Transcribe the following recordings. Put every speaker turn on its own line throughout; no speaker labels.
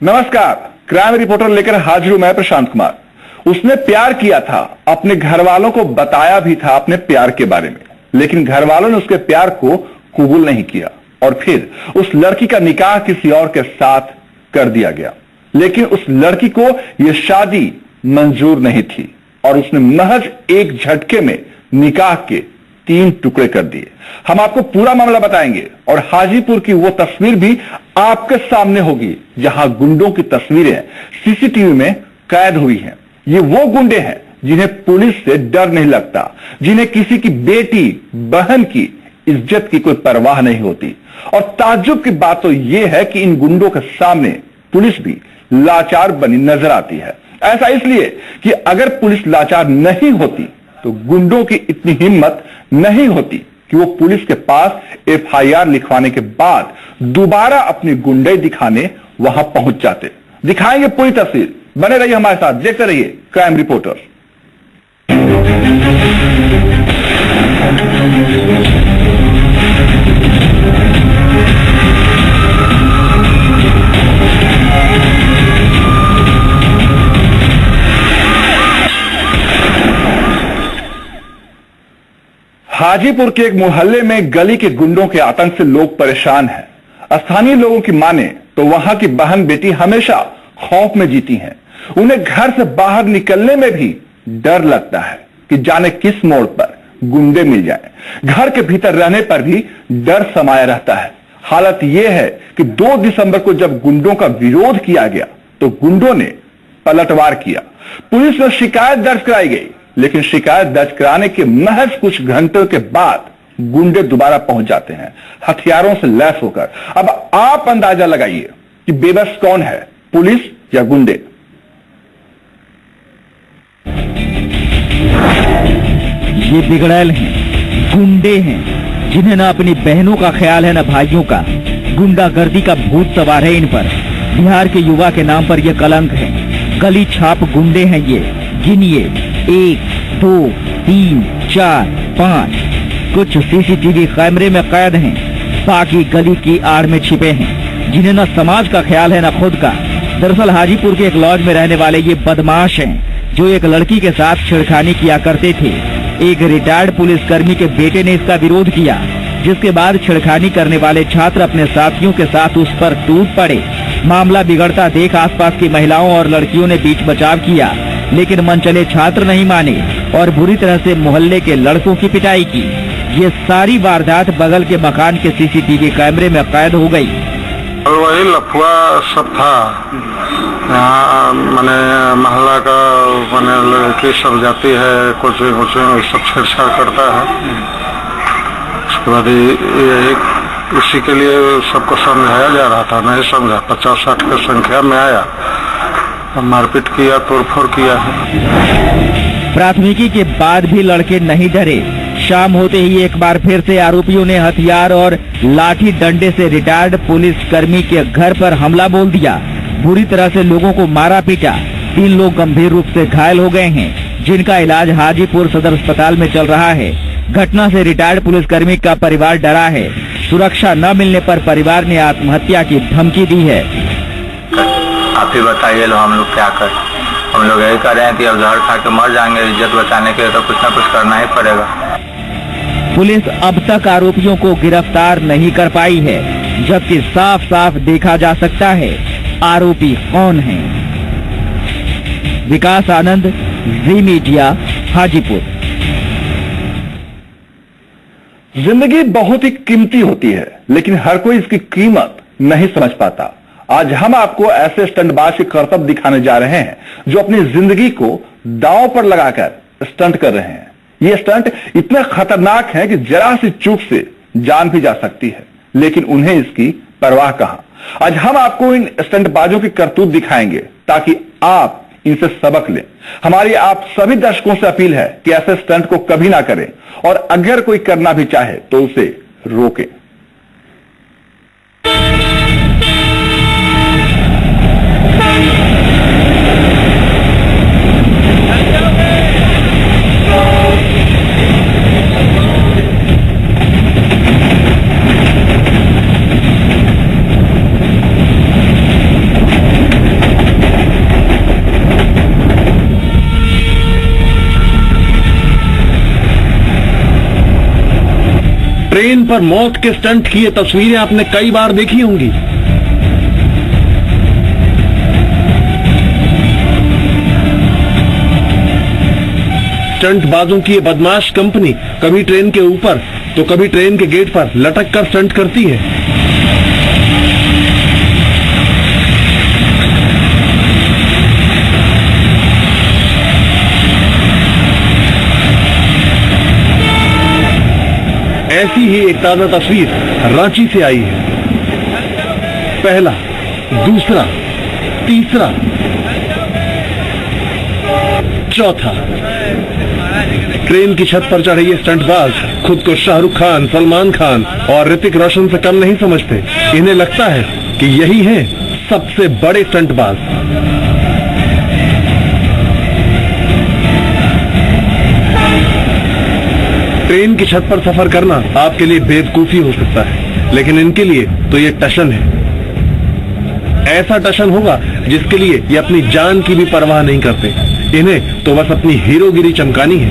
नमस्कार, crime reporter लेकर हाजिर हूं मैं प्रशांत कुमार। उसने प्यार किया था, अपने घर वालों को बताया भी था अपने प्यार के बारे में, लेकिन घर वालों ने उसके प्यार को कबूल नहीं किया और फिर उस लड़की का निकाह किसी और के साथ कर दिया गया। लेकिन उस लड़की को यह शादी मंजूर नहीं थी और उसने महज एक झटके में निकाह के 3 टुकड़े कर दिए। हम आपको पूरा मामला बताएंगे और हाजीपुर की वो तस्वीर भी आपके सामने होगी जहां गुंडों की तस्वीरें सीसीटीवी में कैद हुई हैं। ये वो गुंडे हैं जिन्हें पुलिस से डर नहीं लगता, जिन्हें किसी की बेटी बहन की इज्जत की कोई परवाह नहीं होती। और ताज्जुब की बात तो यह है कि इन गुंडों के सामने पुलिस भी लाचार बनी नजर आती है। ऐसा इसलिए कि अगर पुलिस लाचार नहीं होती तो गुंडों की इतनी हिम्मत नहीं होती कि वो पुलिस के पास एफआईआर लिखवाने के बाद दोबारा अपनी गुंडे दिखाने वहां पहुंच जाते। दिखाएंगे पूरी तस्वीर, बने रहिए हमारे साथ, देखते रहिए क्राइम रिपोर्टर। हाजीपुर के एक मोहल्ले में गली के गुंडों के आतंक से लोग परेशान हैं। स्थानीय लोगों की माने तो वहां की बहन बेटी हमेशा खौफ में जीती हैं। उन्हें घर से बाहर निकलने में भी डर लगता है कि जाने किस मोड़ पर गुंडे मिल जाएं। घर के भीतर रहने पर भी डर समाया रहता है। हालत यह है कि 2 दिसंबर को जब गुंडों का विरोध किया गया तो गुंडों ने पलटवार किया। पुलिस में शिकायत दर्ज कराई गई, लेकिन शिकायत दर्ज कराने के महज कुछ घंटों के बाद गुंडे दोबारा पहुंच जाते हैं हथियारों से लैस होकर। अब आप अंदाजा लगाइए कि बेबस कौन है, पुलिस या गुंडे।
ये बिगड़ैल हैं, गुंडे हैं, जिन्हें ना अपनी बहनों का ख्याल है ना भाइयों का। गुंडागर्दी का भूत सवार है इन पर। बिहार के युवा के नाम पर यह कलंक है। गली छाप गुंडे हैं ये। गिनिए 1, 2, 3, 4, 5। कुछ सीसीटीवी कैमरे में कैद हैं, बाकी गली की आड़ में छिपे हैं, जिन्हें न समाज का ख्याल है न खुद का। दरअसल हाजीपुर के एक लॉज में रहने वाले ये बदमाश हैं जो एक लड़की के साथ छेड़खानी किया करते थे। एक रिटायर्ड पुलिसकर्मी के बेटे ने इसका विरोध किया, जिसके बाद छेड़खानी करने वाले छात्र अपने साथियों के साथ उस पर टूट पड़े। मामला बिगड़ता देख आसपास की महिलाओं और लड़कियों ने बीच बचाव किया, लेकिन मनचले छात्र नहीं माने और बुरी तरह से मोहल्ले के लड़कों की पिटाई की। ये सारी वारदात बगल के मकान के सीसीटीवी कैमरे में कैद हो गई।
वही लफुआ सब था यहाँ, मैंने मोहल्ला का मैंने लड़की सब जाती है, कुछ सब छेड़छाड़ करता है। उसके बाद इसी के लिए सबको समझाया जा रहा था, नहीं समझा। 50-60 की संख्या में आया, मारपीट किया, तोड़फोड़ किया है।
प्राथमिकी के बाद भी लड़के नहीं डरे। शाम होते ही एक बार फिर से आरोपियों ने हथियार और लाठी डंडे से रिटायर्ड पुलिसकर्मी के घर पर हमला बोल दिया। बुरी तरह से लोगों को मारा पीटा। 3 लोग गंभीर रूप से घायल हो गए हैं, जिनका इलाज हाजीपुर सदर अस्पताल में चल रहा है। घटना से रिटायर्ड पुलिसकर्मी का परिवार डरा है। सुरक्षा न मिलने पर परिवार ने आत्महत्या की धमकी दी है।
आप ही बताइए लो, हम लोग क्या करें? हम लोग यही कर रहे हैं कि अब जहर खा के मर जाएंगे। इज्जत बचाने के लिए तो कुछ न कुछ करना ही पड़ेगा।
पुलिस अब तक आरोपियों को गिरफ्तार नहीं कर पाई है, जबकि साफ साफ देखा जा सकता है आरोपी कौन है। विकास आनंद, जी मीडिया, हाजीपुर।
जिंदगी बहुत ही कीमती होती है, लेकिन हर कोई इसकी कीमत नहीं समझ पाता। आज हम आपको ऐसे स्टंटबाज के करतब दिखाने जा रहे हैं जो अपनी जिंदगी को दांव पर लगाकर स्टंट कर रहे हैं। ये स्टंट इतने खतरनाक हैं कि जरा सी चूक से जान भी जा सकती है, लेकिन उन्हें इसकी परवाह कहां। आज हम आपको इन स्टंटबाजों की करतूत दिखाएंगे ताकि आप इनसे सबक लें। हमारी आप सभी दर्शकों से अपील है कि ऐसे स्टंट को कभी ना करें और अगर कोई करना भी चाहे तो उसे रोकें।
पर मौत के स्टंट की ये तस्वीरें आपने कई बार देखी होंगी। स्टंटबाजों की ये बदमाश कंपनी कभी ट्रेन के ऊपर तो कभी ट्रेन के गेट पर लटक कर स्टंट करती है। ऐसी ही एक ताजा तस्वीर रांची से आई है। पहला, दूसरा, तीसरा, चौथा। ट्रेन की छत पर चढ़े ये स्टंटबाज खुद को शाहरुख खान, सलमान खान और ऋतिक रोशन से कम नहीं समझते। इन्हें लगता है कि यही है सबसे बड़े स्टंटबाज। ट्रेन की छत पर सफर करना आपके लिए बेवकूफी हो सकता है, लेकिन इनके लिए तो ये टशन है। ऐसा टशन होगा जिसके लिए ये अपनी जान की भी परवाह नहीं करते। इन्हें तो बस अपनी हीरोगिरी चमकानी है,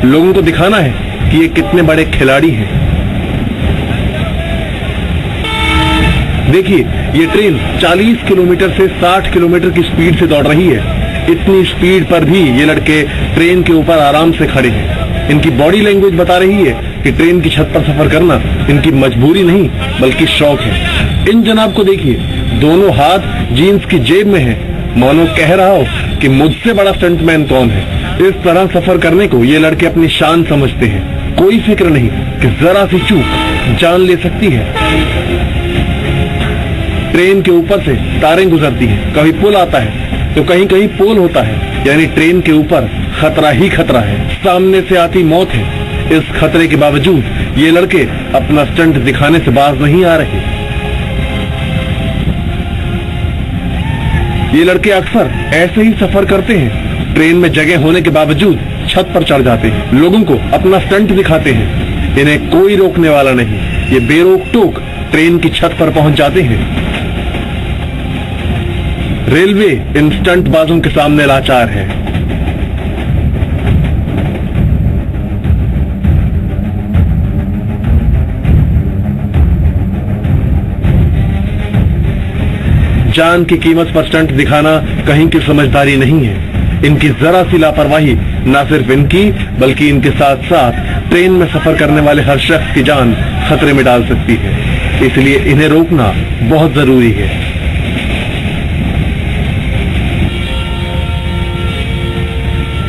लोगों को दिखाना है कि ये कितने बड़े खिलाड़ी हैं। देखिए, ये ट्रेन 40 किलोमीटर से 60 किलोमीटर की स्पीड से दौड़ रही है। इतनी स्पीड पर भी ये लड़के ट्रेन के ऊपर आराम से खड़े हैं। इनकी बॉडी लैंग्वेज बता रही है कि ट्रेन की छत पर सफर करना इनकी मजबूरी नहीं बल्कि शौक है। इन जनाब को देखिए, दोनों हाथ जीन्स की जेब में है, मानो कह रहा हो कि मुझसे बड़ा स्टंटमैन कौन है। इस तरह सफर करने को ये लड़के अपनी शान समझते हैं। कोई फिक्र नहीं कि जरा सी चूक जान ले सकती है। ट्रेन के ऊपर से तारें गुजरती हैं, कभी पुल आता है तो कहीं कहीं पोल होता है, यानी ट्रेन के ऊपर खतरा ही खतरा है, सामने से आती मौत है। इस खतरे के बावजूद ये लड़के अपना स्टंट दिखाने से बाज नहीं आ रहे। ये लड़के अक्सर ऐसे ही सफर करते हैं। ट्रेन में जगह होने के बावजूद छत पर चढ़ जाते हैं, लोगों को अपना स्टंट दिखाते हैं। इन्हें कोई रोकने वाला नहीं, ये बेरोक टोक ट्रेन की छत पर पहुंच जाते हैं। रेलवे इन स्टंटबाजों के सामने लाचार है। जान की कीमत पर स्टंट दिखाना कहीं की समझदारी नहीं है। इनकी जरा सी लापरवाही न सिर्फ इनकी बल्कि इनके साथ साथ ट्रेन में सफर करने वाले हर शख्स की जान खतरे में डाल सकती है। इसलिए इन्हें रोकना बहुत जरूरी है।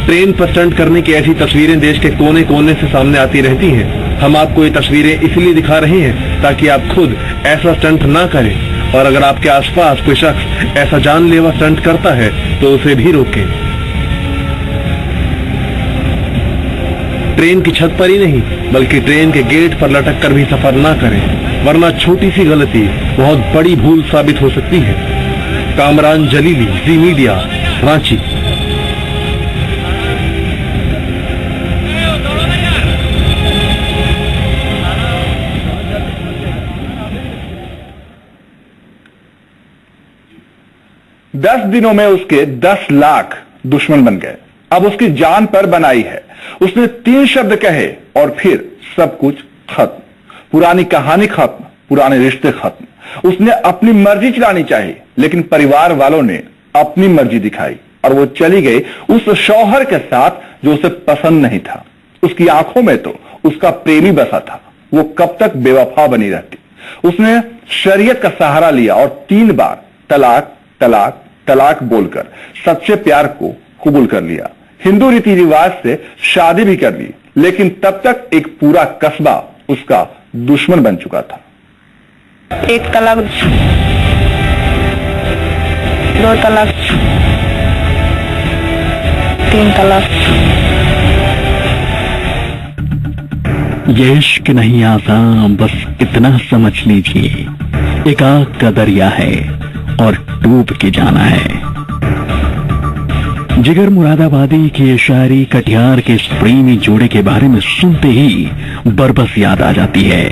ट्रेन पर स्टंट करने की ऐसी तस्वीरें देश के कोने कोने से सामने आती रहती हैं। हम आपको ये तस्वीरें इसलिए दिखा रहे हैं ताकि आप खुद ऐसा स्टंट ना करें, और अगर आपके आसपास कोई शख्स ऐसा जानलेवा स्टंट करता है तो उसे भी रोकें। ट्रेन की छत पर ही नहीं बल्कि ट्रेन के गेट पर लटक कर भी सफर ना करें, वरना छोटी सी गलती बहुत बड़ी भूल साबित हो सकती है। कामरान जलीली, जी मीडिया, रांची।
दस दिनों में उसके 10 लाख दुश्मन बन गए। अब उसकी जान पर बनाई है। उसने 3 शब्द कहे और फिर सब कुछ खत्म। पुरानी कहानी खत्म, पुराने रिश्ते खत्म। उसने अपनी मर्जी चलानी चाहिए, लेकिन परिवार वालों ने अपनी मर्जी दिखाई और वो चली गई उस शौहर के साथ जो उसे पसंद नहीं था। उसकी आंखों में तो उसका प्रेमी बसा था। वो कब तक बेवफा बनी रहती। उसने शरीयत का सहारा लिया और 3 बार तलाक तलाक तलाक बोलकर सच्चे प्यार को कबूल कर लिया। हिंदू रीति रिवाज से शादी भी कर ली, लेकिन तब तक एक पूरा कस्बा उसका दुश्मन बन चुका था।
1 तलाक, 2 तलाक, 3 तलाक।
ये इश्क नहीं आसान, बस इतना समझ लीजिए, एक आग का दरिया है और डूब के जाना है। जिगर मुरादाबादी की ये शायरी कटिहार के इस प्रेमी जोड़े के बारे में सुनते ही बरबस याद आ जाती है।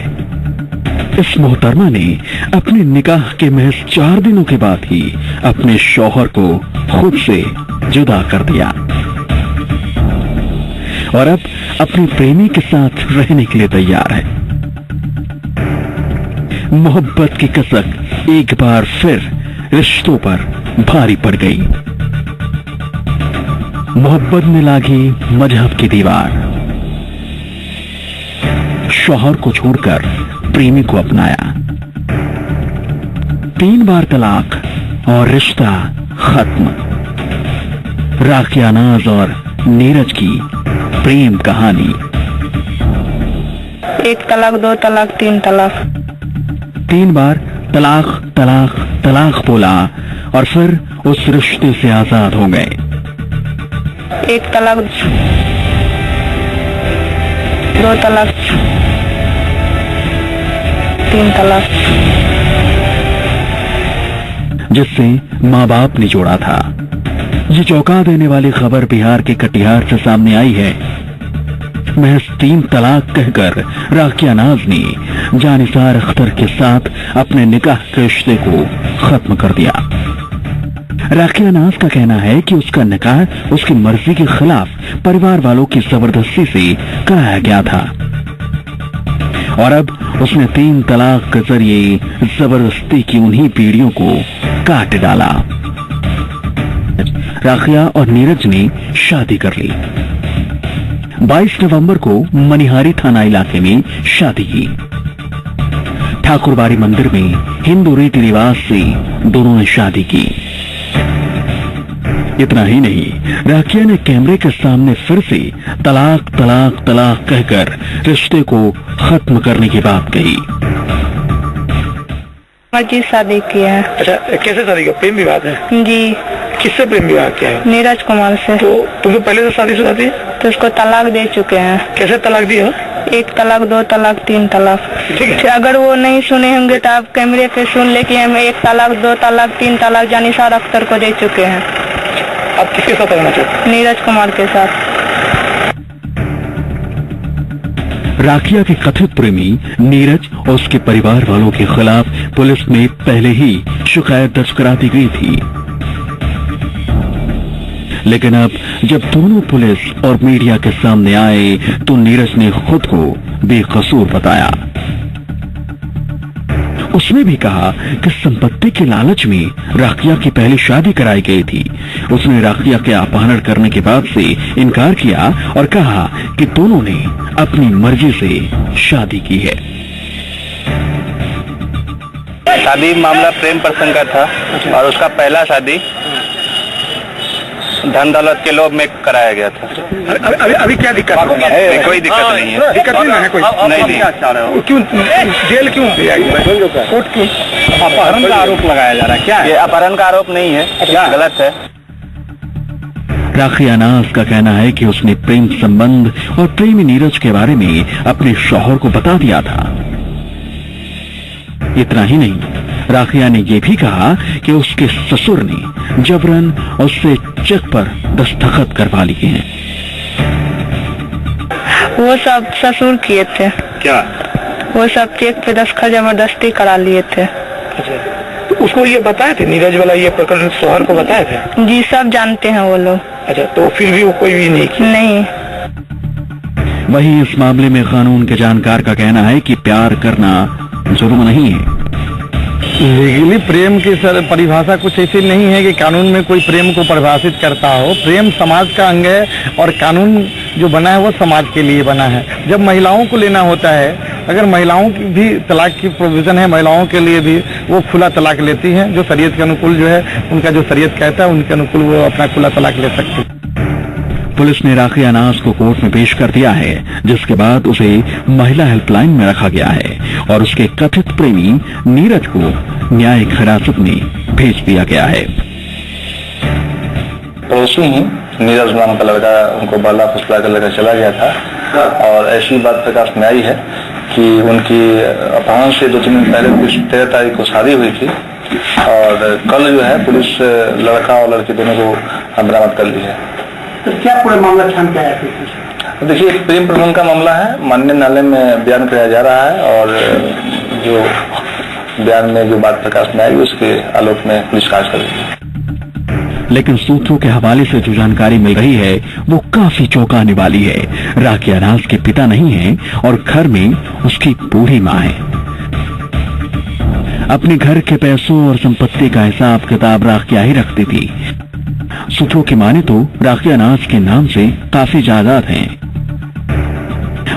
इस मोहतरमा ने अपने निकाह के महज 4 दिनों के बाद ही अपने शौहर को खुद से जुदा कर दिया और अब अपने प्रेमी के साथ रहने के लिए तैयार है। मोहब्बत की कसक एक बार फिर रिश्तों पर भारी पड़ गई। मोहब्बत में लागी मजहब की दीवार, शौहर को छोड़कर प्रेमी को अपनाया। 3 बार तलाक और रिश्ता खत्म। राखिया नाज और नीरज की प्रेम कहानी।
1 तलाक, 2 तलाक, 3 तलाक।
3 बार तलाक तलाक तलाक बोला और फिर उस रिश्ते से आजाद हो गए।
1 तलाक, 2 तलाक, 3 तलाक।
जिससे माँ बाप ने जोड़ा था। ये चौंका देने वाली खबर बिहार के कटिहार से सामने आई है। महज 3 तलाक कहकर राखिया नाज ने जानिसार अख्तर के साथ अपने निकाह के रिश्ते को खत्म कर दिया। राखिया नाज का कहना है कि उसका निकाह उसकी मर्जी के खिलाफ परिवार वालों की जबरदस्ती से कराया गया था और अब उसने 3 तलाक के जरिए जबरदस्ती की उन्हीं पीढ़ियों को काट डाला। राखिया और नीरज ने शादी कर ली। 22 नवंबर को मनिहारी थाना इलाके में शादी की। ठाकुरबाड़ी मंदिर में हिंदू रीति रिवाज से दोनों ने शादी की। इतना ही नहीं, राखिया ने कैमरे के सामने फिर से तलाक तलाक तलाक कहकर रिश्ते को खत्म करने की बात कही।
मर्जी शादी किया है।
अच्छा, कैसे शादी किया? प्रेम विवाह है?
जी।
किससे प्रेम विवाह किया है?
नीरज कुमार से।
तो तुम्हें पहले से शादीशुदा थी?
तो उसको तलाक दे चुके हैं।
कैसे तलाक दी है?
1 तलाक, 2 तलाक, 3 तलाक।
ठीक है।
अगर वो नहीं सुने होंगे तो आप कैमरे पे सुन ले कि हम 1 तलाक, 2 तलाक, 3 तलाक जानिसार अख्तर को दे चुके हैं।
आप किसके साथ रहना चाहते?
नीरज कुमार के साथ।
राखिया के कथित प्रेमी नीरज और उसके परिवार वालों के खिलाफ पुलिस में पहले ही शिकायत दर्ज करा दी गई थी। लेकिन अब जब दोनों पुलिस और मीडिया के सामने आए तो नीरज ने खुद को बेकसूर बताया। उसने भी कहा कि संपत्ति के लालच में राखिया की पहली शादी कराई गई थी। उसने राखिया के अपहरण करने के बाद से इनकार किया और कहा कि दोनों ने अपनी मर्जी से शादी की है।
शादी मामला प्रेम प्रसंग का था और उसका पहला शादी धन दौलत के लोभ में कराया गया था।
अभी क्या दिक्कत है?
कोई दिक्कत नहीं है।
दिक्कत नहीं है कोई?
नहीं।
क्यों जेल क्यों? कोर्ट क्यों? अपहरण का आरोप लगाया जा रहा है। क्या
ये अपहरण का आरोप नहीं है, क्या गलत है?
राखिया नाज का कहना है कि उसने प्रेम संबंध और प्रेमी नीरज के बारे में अपने शौहर को बता दिया था। इतना ही नहीं, राखिया ने यह भी कहा कि उसके ससुर ने जबरन उससे चेक पर दस्तखत करवा लिए हैं।
वो सब ससुर किए थे।
क्या?
वो सब चेक पे दस्तखत जबरदस्ती करा लिए थे।
अच्छा, तो उसको ये बताए थे? नीरज वाला ये प्रकरण शौहर को बताए थे?
जी, सब जानते हैं वो लोग।
अच्छा, तो फिर भी वो कोई भी नहीं किया?
नहीं।
वहीं इस मामले में कानून के जानकार का कहना है कि प्यार करना जुर्म नहीं है।
लीगली प्रेम की परिभाषा कुछ ऐसी नहीं है कि कानून में कोई प्रेम को परिभाषित करता हो। प्रेम समाज का अंग है और कानून जो बना है वो समाज के लिए बना है। जब महिलाओं को लेना होता है, अगर महिलाओं की भी तलाक की प्रोविजन है, महिलाओं के लिए भी वो खुला तलाक लेती हैं। जो शरीयत के अनुकूल जो है, उनका जो शरीयत कहता है उनके अनुकूल वो अपना खुला तलाक ले सकती है।
पुलिस ने राखिया नाज को कोर्ट में पेश कर दिया है, जिसके बाद उसे महिला हेल्पलाइन में रखा गया है और उसके कथित प्रेमी नीरज को न्यायिक हिरासत में भेज दिया गया है।
पड़ोसी ही नीरज नाम का लड़का उनको बाला फुसला कर लेकर चला गया था और ऐसी बात प्रकाश में आई है कि उनकी अपहरण से 2-3 दिन पहले 13 तारीख को शादी हुई थी और कल जो है पुलिस लड़का और लड़की दोनों को बरामद कर ली है।
तो क्या पूरा मामला छान के आया फिर?
देखिए, प्रेम प्रसंग का मामला है। माननीय न्यायालय में बयान कराया जा रहा है और जो बयान में जो बात प्रकाश में आई उसके आलोक में पुलिस कार्य कर रही है।
लेकिन सूत्रों के हवाले से जो जानकारी मिल रही है वो काफी चौंकाने वाली है। राखिया नाज के पिता नहीं है और घर में उसकी बूढ़ी माँ है। अपने घर के पैसों और संपत्ति का हिसाब किताब राखिया ही रखती थी। सूत्रों की माने तो राखिया नाज के नाम से काफी जायदाद हैं।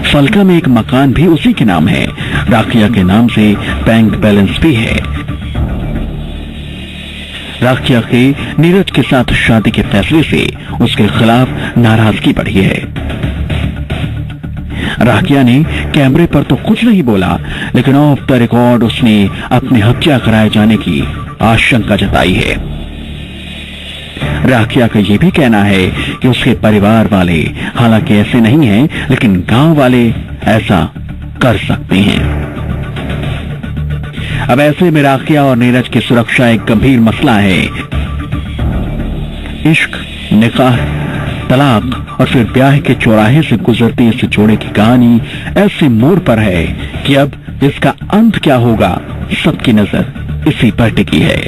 फलका में एक मकान भी उसी के नाम है। राखिया के नाम से बैंक बैलेंस भी है। राखिया के नीरज के साथ शादी के फैसले से उसके खिलाफ नाराजगी बढ़ी है। राखिया ने कैमरे पर तो कुछ नहीं बोला, लेकिन ऑफ द रिकॉर्ड उसने अपनी हत्या कराए जाने की आशंका जताई है। राखिया का यह भी कहना है कि उसके परिवार वाले हालांकि ऐसे नहीं हैं, लेकिन गांव वाले ऐसा कर सकते हैं। अब ऐसे में राखिया और नीरज की सुरक्षा एक गंभीर मसला है। इश्क, निकाह, तलाक और फिर ब्याह के चौराहे से गुजरती इस जोड़े की कहानी ऐसे मोड़ पर है कि अब इसका अंत क्या होगा, सबकी नजर इसी पर टिकी है।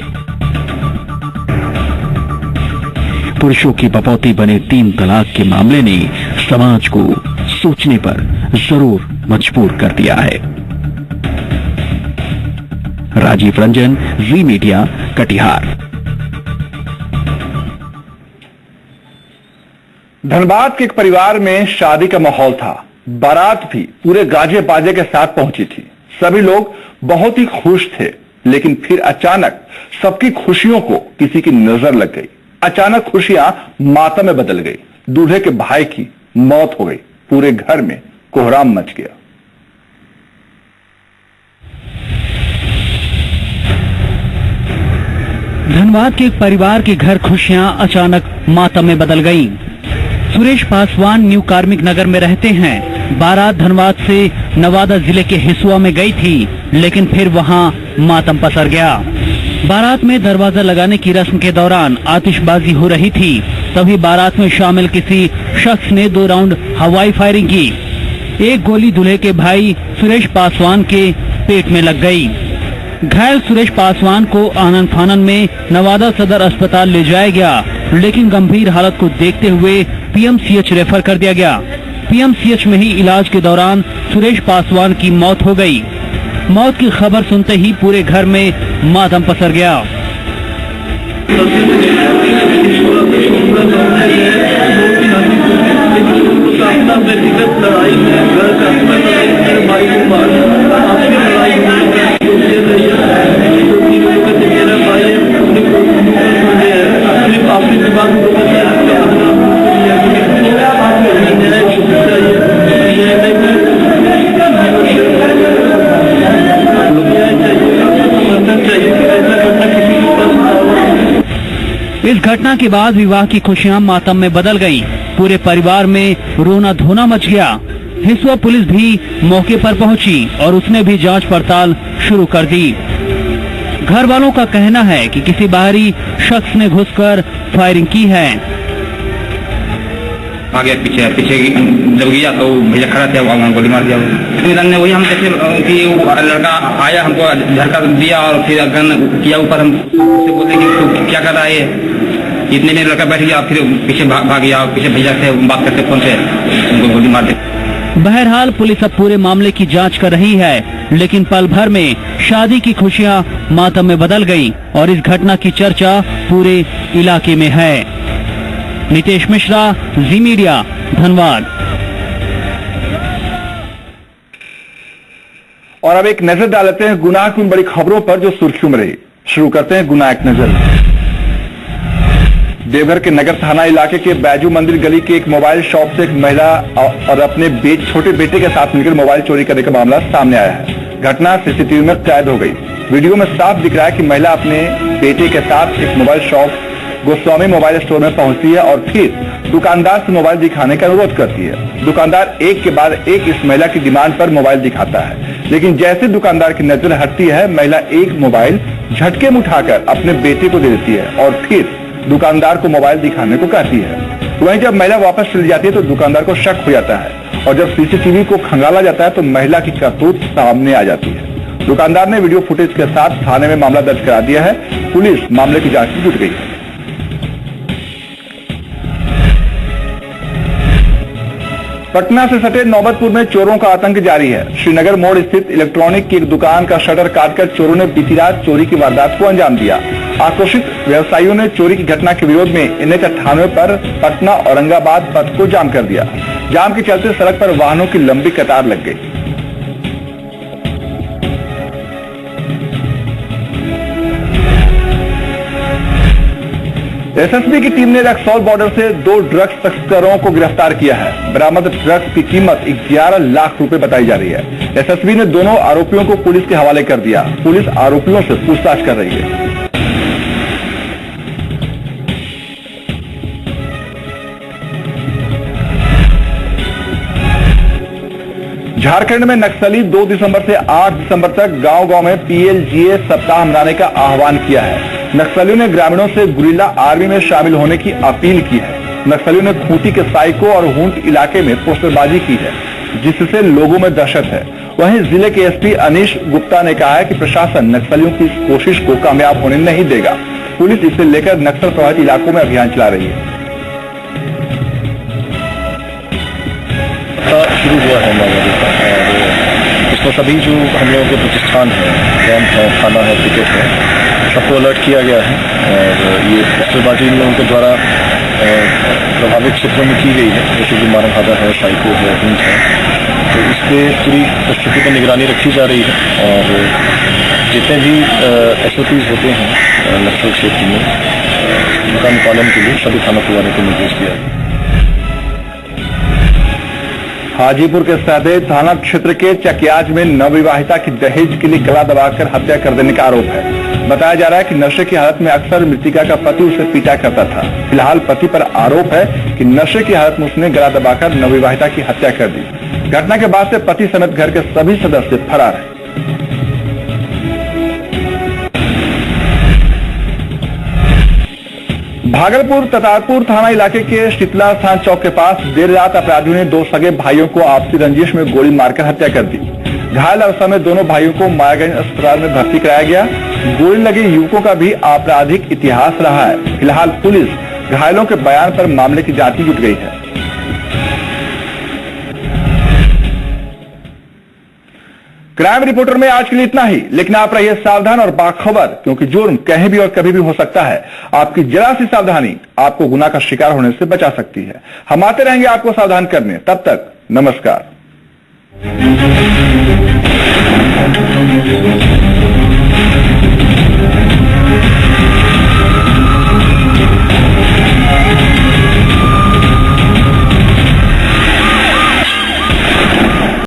पुरुषों की बपौती बने 3 तलाक के मामले ने समाज को सोचने पर जरूर मजबूर कर दिया है। राजीव रंजन, जी मीडिया, कटिहार।
धनबाद के एक परिवार में शादी का माहौल था। बारात भी पूरे गाजे बाजे के साथ पहुंची थी। सभी लोग बहुत ही खुश थे, लेकिन फिर अचानक सबकी खुशियों को किसी की नजर लग गई। अचानक खुशियां मातम में बदल गई। दूल्हे के भाई की मौत हो गई। पूरे घर में कोहराम मच गया।
धनबाद के एक परिवार के घर खुशियां अचानक मातम में बदल गईं। सुरेश पासवान न्यू कार्मिक नगर में रहते हैं। बारात धनबाद से नवादा जिले के हिसुआ में गई थी, लेकिन फिर वहां मातम पसर गया। बारात में दरवाजा लगाने की रस्म के दौरान आतिशबाजी हो रही थी। तभी बारात में शामिल किसी शख्स ने 2 राउंड हवाई फायरिंग की। एक गोली दूल्हे के भाई सुरेश पासवान के पेट में लग गई। घायल सुरेश पासवान को आनन फानन में नवादा सदर अस्पताल ले जाया गया, लेकिन गंभीर हालत को देखते हुए पीएमसीएच रेफर कर दिया गया। पीएमसीएच में ही इलाज के दौरान सुरेश पासवान की मौत हो गई। मौत की खबर सुनते ही पूरे घर में मातम पसर गया। इस घटना के बाद विवाह की खुशियां मातम में बदल गईं। पूरे परिवार में रोना धोना मच गया। हिसुआ पुलिस भी मौके पर पहुंची और उसने भी जांच पड़ताल शुरू कर दी। घर वालों का कहना है कि किसी बाहरी शख्स ने घुसकर फायरिंग की है।
आगे पीछे जब गया तो भैया खड़ा थे, गोली मार दिया। ने वही हम कैसे कि लड़का आया, हमको झटका दिया और फिर गन किया ऊपर। हम उससे बोले कि तू क्या कर रहा है। इतने में लड़का बैठ गया, फिर पीछे भाग गया। पीछे भैया से बात करते फोन से उनको गोली मार दी।
बहरहाल पुलिस अब पूरे मामले की जांच कर रही है, लेकिन पल भर में शादी की खुशियां मातम में बदल गईं और इस घटना की चर्चा पूरे इलाके में है। नितेश मिश्रा, जी मीडिया, धनबाद।
और अब एक नजर डालते हैं गुनाह की उन बड़ी खबरों पर जो सुर्खियों में रही। शुरू करते हैं गुनाह एक नजर। देवघर के नगर थाना इलाके के बैजू मंदिर गली के एक मोबाइल शॉप से एक महिला और अपने छोटे बेटे के साथ मिलकर मोबाइल चोरी करने का मामला सामने आया है। घटना सीसीटीवी में कैद हो गई। वीडियो में साफ दिख रहा है कि महिला अपने बेटे के साथ एक mobile shop Goswami mobile store में पहुंचती है और फिर दुकानदार से मोबाइल दिखाने का अनुरोध करती है। दुकानदार एक के बाद एक इस महिला की डिमांड पर मोबाइल दिखाता है, लेकिन जैसे दुकानदार की नजर हटती है, महिला एक मोबाइल झटके में उठाकर अपने बेटे को दे देती है और फिर दुकानदार को मोबाइल दिखाने को कहती है। वहीं जब महिला वापस चली जाती है तो दुकानदार को शक हो जाता है और जब सीसीटीवी को खंगाला जाता है तो महिला की करतूत सामने आ जाती है। दुकानदार ने वीडियो फुटेज के साथ थाने में मामला दर्ज करा दिया है। पुलिस मामले की जांच में जुट गई है। पटना से सटे नौबतपुर में चोरों का आतंक जारी है। श्रीनगर मोड़ स्थित इलेक्ट्रॉनिक की एक दुकान का शटर काटकर चोरों ने बीती रात चोरी की वारदात को अंजाम दिया। आक्रोशित व्यवसायियों ने चोरी की घटना के विरोध में NH98 पर पटना औरंगाबाद पथ को जाम कर दिया। जाम के चलते सड़क पर वाहनों की लंबी कतार लग गई। एसएसबी की टीम ने रक्सौल बॉर्डर से 2 ड्रग्स तस्करों को गिरफ्तार किया है। बरामद ड्रग्स की कीमत 11 लाख रुपए बताई जा रही है। एसएसबी ने दोनों आरोपियों को पुलिस के हवाले कर दिया। पुलिस आरोपियों से पूछताछ कर रही है। झारखंड में नक्सली 2 दिसंबर से 8 दिसंबर तक गांव-गांव में PLGA सप्ताह मनाने का आह्वान किया है। नक्सलियों ने ग्रामीणों से गुरिल्ला आर्मी में शामिल होने की अपील की है। नक्सलियों ने खूंटी के साइको और हूंट इलाके में पोस्टरबाजी की है, जिससे लोगों में दहशत है। वहीं जिले के SP अनीश गुप्ता ने कहा है कि प्रशासन नक्सलियों की इस कोशिश को कामयाब होने नहीं देगा। पुलिस इसे लेकर नक्सल प्रभावित इलाकों में अभियान चला रही है।
शुरू हुआ है माओवादी का और इसमें सभी जो हम लोगों के प्रतिष्ठान है, कैंप है, थाना है, पिकेट है, सबको अलर्ट किया गया है। और ये पोस्टरबाजी इन लोगों के द्वारा प्रभावित क्षेत्रों में की गई है, जैसे कि मारंगहादा है, साइको है, हिंट है। तो इस पर पूरी स्थिति पर निगरानी रखी जा रही है और जितने भी SOPs होते हैं नक्सल क्षेत्र में उनका अनुपालन के लिए सभी थाना प्रभारी को निर्देश दिया है।
हाजीपुर के सहदेव थाना क्षेत्र के चकियाज में नवविवाहिता की दहेज के लिए गला दबाकर हत्या कर देने का आरोप है। बताया जा रहा है कि नशे की हालत में अक्सर मृतिका का पति उसे पीटा करता था। फिलहाल पति पर आरोप है कि नशे की हालत में उसने गला दबाकर नवविवाहिता की हत्या कर दी। घटना के बाद से पति समेत घर के सभी सदस्य फरार हैं। भागलपुर ततारपुर थाना इलाके के शीतला स्थान चौक के पास देर रात अपराधियों ने 2 सगे भाइयों को आपसी रंजिश में गोली मारकर हत्या कर दी। घायल अवस्था में दोनों भाइयों को मायागंज अस्पताल में भर्ती कराया गया। गोली लगे युवकों का भी आपराधिक इतिहास रहा है। फिलहाल पुलिस घायलों के बयान पर मामले की जांच में जुट गई है। क्राइम रिपोर्टर में आज के लिए इतना ही, लेकिन आप रहिए सावधान और बाखबर, क्योंकि जुर्म कहीं भी और कभी भी हो सकता है। आपकी जरा सी सावधानी आपको गुनाह का शिकार होने से बचा सकती है। हम आते रहेंगे आपको सावधान करने। तब तक नमस्कार।